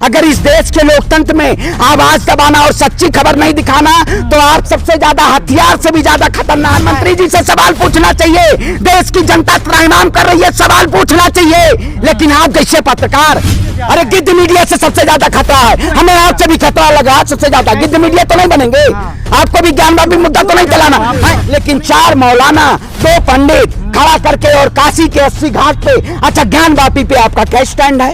अगर इस देश के लोकतंत्र में आवाज दबाना और सच्ची खबर नहीं दिखाना तो आप सबसे ज्यादा हथियार से भी ज्यादा खतरनाक। मंत्री जी से सवाल पूछना चाहिए, देश की जनता त्राहिमाम कर रही है, सवाल पूछना चाहिए। लेकिन आप जैसे पत्रकार, अरे गिद्ध मीडिया से सबसे ज्यादा खतरा है, हमें आपसे भी खतरा लगा सबसे ज्यादा। गिद्ध मीडिया तो नहीं बनेंगे, आपको भी ज्ञानवापी मुद्दा तो नहीं चलाना है। लेकिन 4 मौलाना 2 पंडित खड़ा करके और काशी के 80 घाट पे, अच्छा ज्ञानवापी पे आपका क्या स्टैंड है?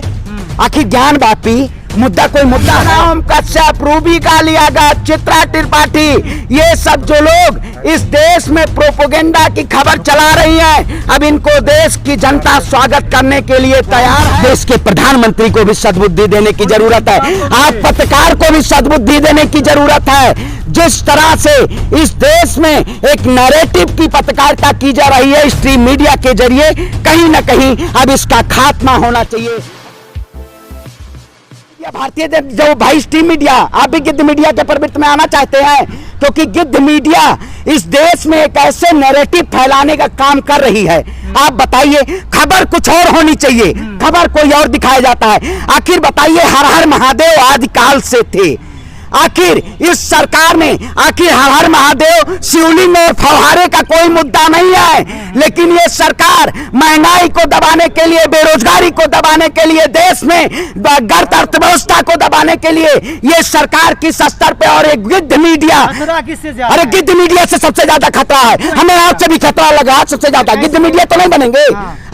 आखिर ज्ञानवापी मुद्दा कोई मुद्दा है? राम कश्यप, रूबी कालियागत, चित्रा त्रिपाठी, ये सब जो लोग इस देश में प्रोपोगेंडा की खबर चला रही है, अब इनको देश की जनता स्वागत करने के लिए तैयार है। देश के प्रधानमंत्री को भी सद्बुद्धि देने की जरूरत है, आप पत्रकार को भी सद्बुद्धि देने की जरूरत है। जिस तरह से इस देश में एक नैरेटिव की पत्रकारिता की जा रही है स्ट्रीम मीडिया के जरिए, कहीं ना कहीं अब इसका खात्मा होना चाहिए। भारतीय जो भाई स्ट्रीम मीडिया, आप भी गिद्ध मीडिया के प्रवृत्ति में आना चाहते हैं, क्योंकि गिद्ध मीडिया इस देश में एक ऐसे नैरेटिव फैलाने का काम कर रही है। आप बताइए, खबर कुछ और होनी चाहिए, खबर कोई और दिखाया जाता है। आखिर बताइए, हर हर महादेव आदिकाल से थे, आखिर इस सरकार ने, आखिर हर हर महादेव शिवलिंग और फव्वारे का कोई मुद्दा नहीं है, लेकिन ये सरकार महंगाई को दबाने के लिए, बेरोजगारी को दबाने के लिए, देश में गर्त अर्थव्यवस्था को दबाने के लिए ये सरकार किस स्तर पे, और एक गिद्ध मीडिया, अरे गिद्ध मीडिया से सबसे ज्यादा खतरा है, हमें आपसे भी खतरा लगा सबसे ज्यादा। गिद्ध मीडिया तो नहीं बनेंगे,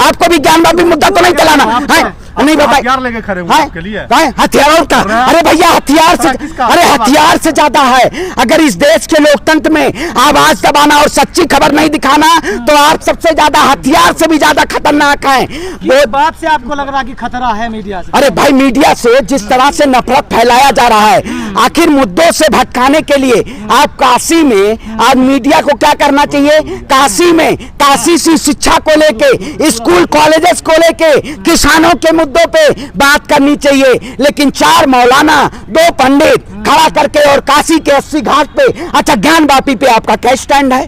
आपको भी ज्ञानवापी मुद्दा तो नहीं चलाना है, नहीं बताइए। हथियार लेके खड़े हुए आपके लिए, हथियारों का, अरे भैया हथियार से, अरे हथियार से ज्यादा है। अगर इस देश के लोकतंत्र में आवाज दबाना और सच्ची खबर नहीं दिखाना तो आप सबसे ज्यादा हथियार से भी ज्यादा खतरनाक है। वो बात से आपको लग रहा है कि खतरा है मीडिया से? अरे भाई, मीडिया से जिस तरह से नफरत फैलाया जा रहा है, आखिर मुद्दों से भटकाने के लिए आप काशी में, आज मीडिया को क्या करना चाहिए, काशी में काशी से शिक्षा को लेके, स्कूल कॉलेजेस को लेके, किसानों के मुद्दों पे बात करनी चाहिए। लेकिन 4 मौलाना 2 पंडित खड़ा करके और काशी के 80 घाट पे, अच्छा ज्ञानवापी पे आपका क्या स्टैंड है?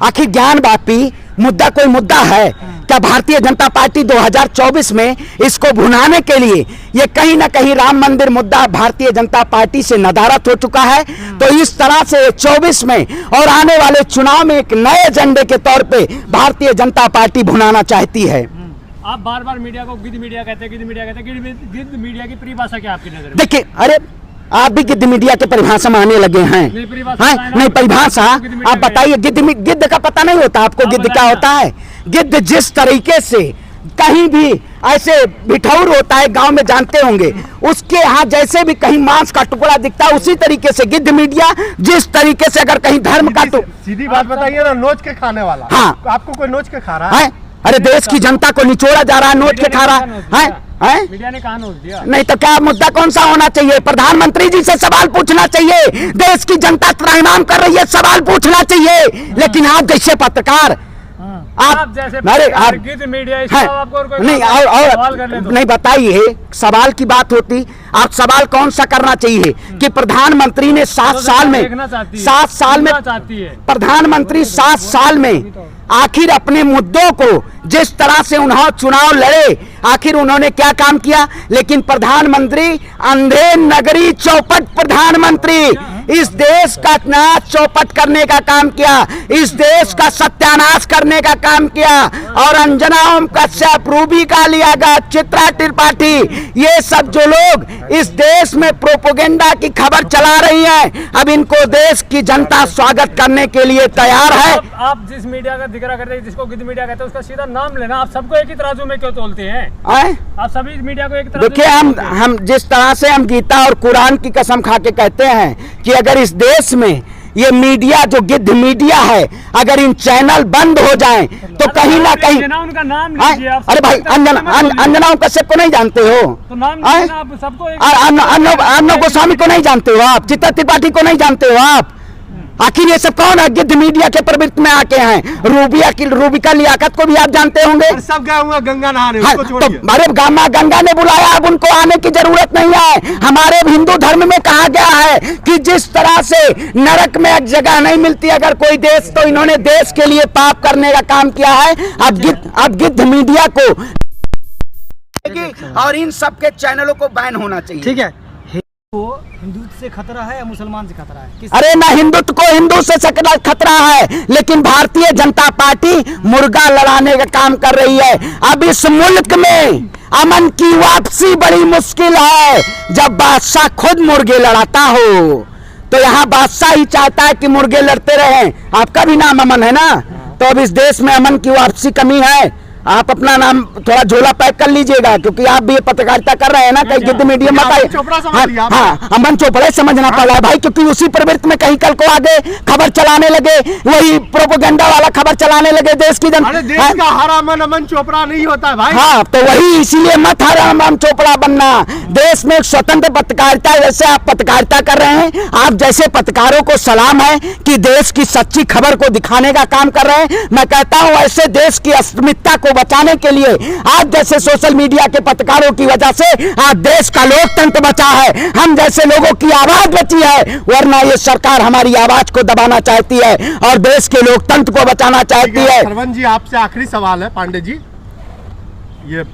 आखिर ज्ञानवापी मुद्दा कोई मुद्दा है क्या? भारतीय जनता पार्टी 2024 में इसको भुनाने के लिए, ये कहीं ना कहीं राम मंदिर मुद्दा भारतीय जनता पार्टी से नदारत हो चुका है। तो इस तरह से 24 में और आने वाले चुनाव में एक नए एजेंडे के तौर पे भारतीय जनता पार्टी भुनाना चाहती है। आप बार बार मीडिया को गिद्ध मीडिया कहते हैं, गिद्ध मीडिया कहते हैं, गिद्ध मीडिया की परिभाषा क्या आपकी नजर में? देखिए, अरे आप भी गिद्ध मीडिया के परिभाषा में आने लगे हैं, नहीं परिभाषा आप बताइए। गिद्ध का पता नहीं होता आपको? गिद्ध क्या होता है? गिद्ध जिस तरीके से कहीं भी ऐसे बिठौर होता है गांव में, जानते होंगे, उसके यहाँ जैसे भी कहीं मांस का टुकड़ा दिखता है, उसी तरीके से गिद्ध मीडिया जिस तरीके से अगर कहीं धर्म का, तो सीधी बात बताइए ना, नोच के खाने वाला। हाँ, आपको कोई नोच के खा रहा है? अरे देश की जनता को निचोड़ा जा रहा है, नोट के खा रहा है। मीडिया ने कहा नोच दिया? नहीं तो क्या मुद्दा कौन सा होना चाहिए? प्रधानमंत्री जी से सवाल पूछना चाहिए, देश की जनता त्राहिमाम कर रही है, सवाल पूछना चाहिए। लेकिन आप जैसे पत्रकार, आप जैसे गिद्ध मीडिया, आपको और कोई नहीं, और नहीं बताइए, सवाल की बात होती, आप सवाल कौन सा करना चाहिए कि प्रधानमंत्री ने 7 साल में, प्रधानमंत्री 7 साल में आखिर अपने मुद्दों को, जिस तरह से उन्होंने चुनाव लड़े, आखिर उन्होंने क्या काम किया? लेकिन प्रधानमंत्री अंधे नगरी चौपट, प्रधानमंत्री इस देश का नाच चौपट करने का काम किया, इस देश का सत्यानाश करने का काम किया। और अंजना ओम कश्यप, रूबी कालियागत, चित्रा त्रिपाठी, ये सब जो लोग इस देश में प्रोपोगेंडा की खबर चला रही है, अब इनको देश की जनता स्वागत करने के लिए तैयार है। आप जिस मीडिया का जिक्र करते हैं, जिसको गिद्ध मीडिया कहते हैं, उसका सीधा नाम लेना। आप सबको एक ही तराजू में क्यों तोलते हैं? आप सभी मीडिया को एक तराजू? देखिए, हम जिस तरह से हम गीता और कुरान की कसम खा के कहते हैं कि अगर इस देश में ये मीडिया जो गिद्ध मीडिया है, अगर इन चैनल बंद हो जाएं तो कहीं ना कहीं, उनका नाम लीजिए। अरे भाई, अंजना कश्यप को नहीं जानते हो? तो नाम आप सबको, अर्नब गोस्वामी को नहीं जानते हो आप? चित्रा त्रिपाठी को नहीं जानते हो आप? आखिर ये सब कौन है? गिद्ध मीडिया के प्रवृत्ति में आके हैं। रूबिका लियाकत को भी आप जानते होंगे। सब गए हुए गंगा नहाने, उसको छोड़िए। तो अरे गंगा ने बुलाया, अब उनको आने की जरूरत नहीं है। हमारे हिंदू धर्म में कहा गया है कि जिस तरह से नरक में एक जगह नहीं मिलती अगर कोई देश, तो इन्होंने देश के लिए पाप करने का काम किया है। अब गिद्ध मीडिया को और इन सब के चैनलों को बैन होना चाहिए। ठीक है। वो हिंदुत्व से खतरा है या मुसलमान से खतरा है? अरे ना हिंदुत्व को हिंदू से खतरा है, लेकिन भारतीय जनता पार्टी मुर्गा लड़ाने का काम कर रही है। अब इस मुल्क में अमन की वापसी बड़ी मुश्किल है जब बादशाह खुद मुर्गे लड़ाता हो। तो यहाँ बादशाह ही चाहता है कि मुर्गे लड़ते रहे। आपका भी नाम अमन है ना, तो अब इस देश में अमन की वापसी कमी है। आप अपना नाम थोड़ा झोला पैक कर लीजिएगा, क्योंकि आप भी ये पत्रकारिता कर रहे हैं ना, कहीं गिद्ध मीडियम मत आइए। हाँ, अमन चोपड़ा समझना पड़ रहा है भाई, क्योंकि उसी प्रवृत्ति में कहीं कल को आगे खबर चलाने लगे, वही प्रोपेगेंडा वाला खबर चलाने लगे देश की जनता। देश का हर अमन चोपड़ा नहीं होता है भाई। हाँ, तो वही इसीलिए मत हर अमन चोपड़ा बनना। देश में एक स्वतंत्र पत्रकारिता, जैसे आप पत्रकारिता कर रहे हैं, आप जैसे पत्रकारों को सलाम है कि देश की सच्ची खबर को दिखाने का काम कर रहे हैं। मैं कहता हूं ऐसे देश की अस्मिता को बचाने के लिए आज जैसे सोशल मीडिया के पत्रकारों की वजह से आज देश का लोकतंत्र बचा है, हम जैसे लोगों की आवाज बची है, वरना ये सरकार हमारी आवाज को दबाना चाहती है और देश के लोकतंत्र को बचाना चाहती है। सरवन जी, आपसे आखिरी सवाल है। पांडे जी, ये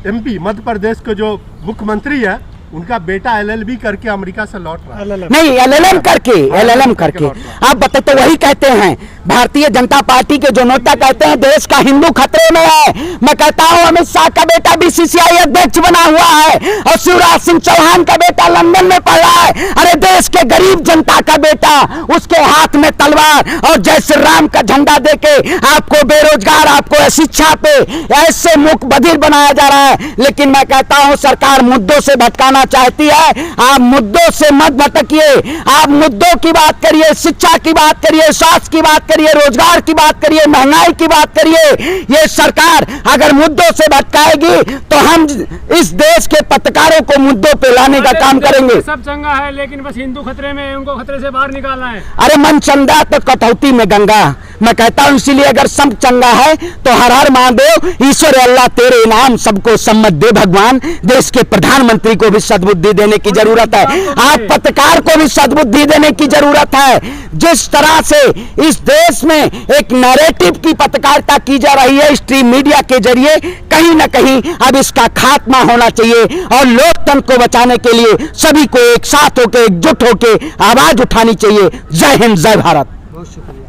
एमपी मध्य प्रदेश के जो मुख्यमंत्री है, उनका बेटा एलएलबी करके अमेरिका से लौट रहा है। नहीं, एलएलएम करके आप बताते, तो वही कहते हैं भारतीय जनता पार्टी के जो नेता कहते हैं देश का हिंदू खतरे में है। मैं कहता हूं अमित शाह का बेटा बीसीसीआई अध्यक्ष बना हुआ है और शिवराज सिंह चौहान का बेटा लंदन में पढ़ रहा है। अरे देश के गरीब जनता का बेटा, उसके हाथ में तलवार और जय श्री राम का झंडा देके आपको बेरोजगार, आपको शिक्षा पे ऐसे मुख बधिर बनाया जा रहा है। लेकिन मैं कहता हूं सरकार मुद्दों से भटकाना चाहती है। आप मुद्दों से मत भटकिए, आप मुद्दों की बात करिए, शिक्षा की बात करिए, स्वास्थ्य की बात करिए, रोजगार की बात करिए, महंगाई की बात करिए। ये सरकार अगर मुद्दों से भटकाएगी तो हम इस देश के पत्रकारों को मुद्दों पे लाने का काम करेंगे। सब चंगा है, लेकिन बस हिंदू खतरे में है, उनको खतरे से बाहर निकालना है। अरे मन चंगा तो कटौती में गंगा। मैं कहता हूं इसीलिए अगर सब चंगा है तो हर हर महादेव, ईश्वर अल्लाह तेरे नाम, सबको सम्मत दे भगवान। देश के प्रधानमंत्री को भी सद्बुद्धि देने की जरूरत है, आप पत्रकार को भी सद्बुद्धि देने की जरूरत है। जिस तरह से इस देश में एक नैरेटिव की पत्रकारिता की जा रही है स्ट्रीम मीडिया के जरिए, कहीं ना कहीं अब इसका खात्मा होना चाहिए और लोकतंत्र को बचाने के लिए सभी को एक साथ होकर, एकजुट होकर आवाज उठानी चाहिए। जय हिंद, जय भारत। बहुत शुक्रिया।